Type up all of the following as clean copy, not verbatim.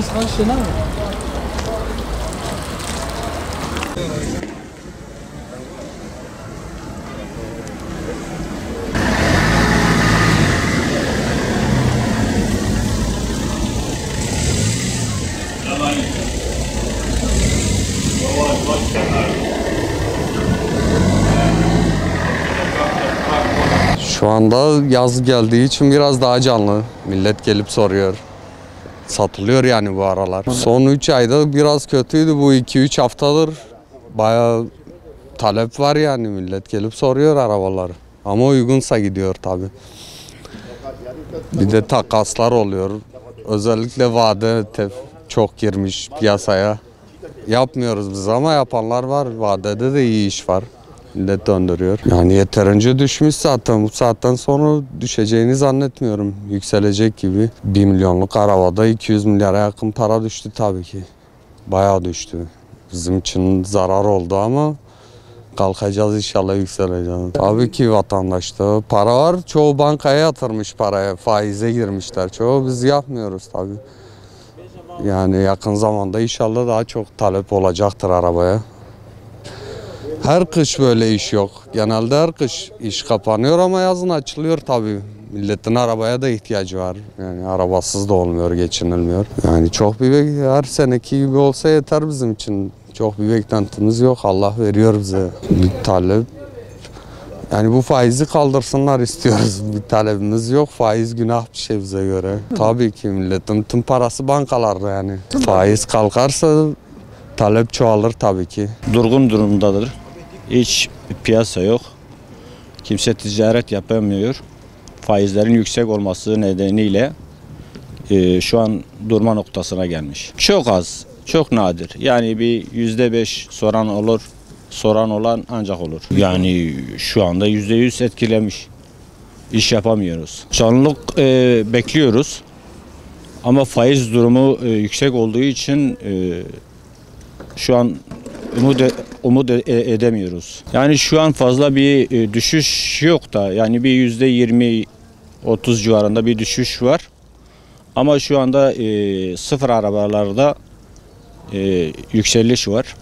Şu anda yaz geldiği için biraz daha canlı. Millet gelip soruyor. Satılıyor yani bu aralar. Son 3 ayda biraz kötüydü. Bu 2-3 haftadır bayağı talep var yani. Millet gelip soruyor arabaları. Ama uygunsa gidiyor tabii. Bir de takaslar oluyor. Özellikle vade çok girmiş piyasaya. Yapmıyoruz biz ama yapanlar var. Vadede de iyi iş var. Millet döndürüyor. Yani yeterince düşmüş zaten. Bu saatten sonra düşeceğini zannetmiyorum. Yükselecek gibi. 1 milyonluk arabada 200 milyara yakın para düştü tabii ki. Bayağı düştü. Bizim için zarar oldu ama kalkacağız inşallah, yükseleceğiz. Tabii ki vatandaşta para var. Çoğu bankaya yatırmış paraya. Faize girmişler. Çoğu biz yapmıyoruz tabii. Yani yakın zamanda inşallah daha çok talep olacaktır arabaya. Her kış böyle iş yok. Genelde her kış iş kapanıyor ama yazın açılıyor tabii. Milletin arabaya da ihtiyacı var. Yani arabasız da olmuyor, geçinilmiyor. Yani çok bir her seneki gibi olsa yeter bizim için. Çok bir beklentimiz yok. Allah veriyor bize bir talep. Yani bu faizi kaldırsınlar istiyoruz. Bir talebimiz yok. Faiz günah bir şey bize göre. Tabii ki milletin tüm parası bankalarda yani. Faiz kalkarsa talep çoğalır tabii ki. Durgun durumdadır. Hiç piyasa yok. Kimse ticaret yapamıyor. Faizlerin yüksek olması nedeniyle şu an durma noktasına gelmiş. Çok az, çok nadir. Yani bir %5 soran olur, soran olan ancak olur. Yani şu anda %100 etkilemiş. İş yapamıyoruz. Canlılık bekliyoruz. Ama faiz durumu yüksek olduğu için şu an umut edemiyoruz. Yani şu an fazla bir düşüş yok da, yani bir %20-30 civarında bir düşüş var. Ama şu anda sıfır arabalarda yükseliş var.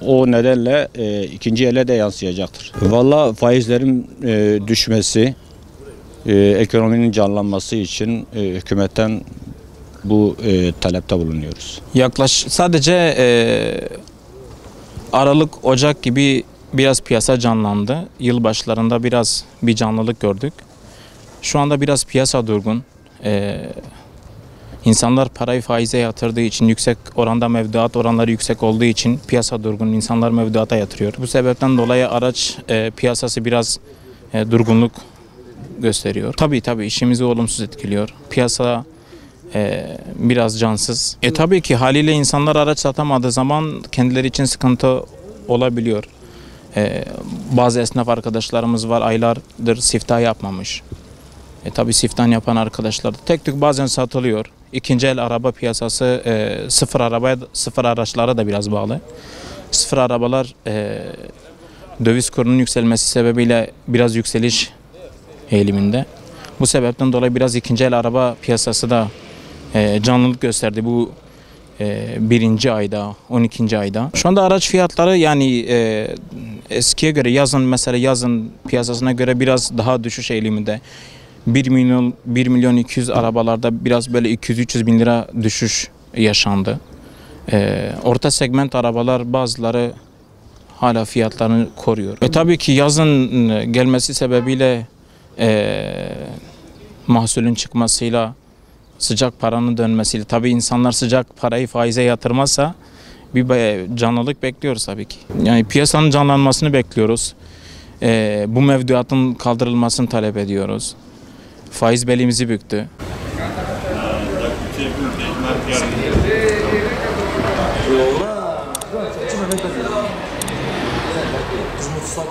O nedenle ikinci ele de yansıyacaktır. Vallahi faizlerin düşmesi, ekonominin canlanması için hükümetten bu talepte bulunuyoruz. Sadece Aralık, Ocak gibi biraz piyasa canlandı. Yılbaşlarında biraz bir canlılık gördük. Şu anda biraz piyasa durgun. İnsanlar parayı faize yatırdığı için, yüksek oranda mevduat oranları yüksek olduğu için piyasa durgun. İnsanlar mevduata yatırıyor. Bu sebepten dolayı araç piyasası biraz durgunluk gösteriyor. Tabii işimizi olumsuz etkiliyor. Piyasa biraz cansız. Tabii ki haliyle insanlar araç satamadığı zaman kendileri için sıkıntı olabiliyor. Bazı esnaf arkadaşlarımız var, aylardır siftah yapmamış. Tabii siftah yapan arkadaşlar da tek tük bazen satılıyor. İkinci el araba piyasası sıfır araçlara da biraz bağlı. Sıfır arabalar döviz kurunun yükselmesi sebebiyle biraz yükseliş eğiliminde. Bu sebepten dolayı biraz ikinci el araba piyasası da canlılık gösterdi bu 1. ayda, 12. ayda. Şu anda araç fiyatları yani eskiye göre yazın piyasasına göre biraz daha düşüş eğiliminde. 1 milyon 200 arabalarda biraz böyle 200-300 bin lira düşüş yaşandı. Orta segment arabalar bazıları hala fiyatlarını koruyor. Tabii ki yazın gelmesi sebebiyle mahsulün çıkmasıyla, sıcak paranın dönmesiyle, tabii insanlar sıcak parayı faize yatırmazsa bir canlılık bekliyoruz tabii ki. Yani piyasanın canlanmasını bekliyoruz. Bu mevduatın kaldırılmasını talep ediyoruz. Faiz belimizi büktü. Sabah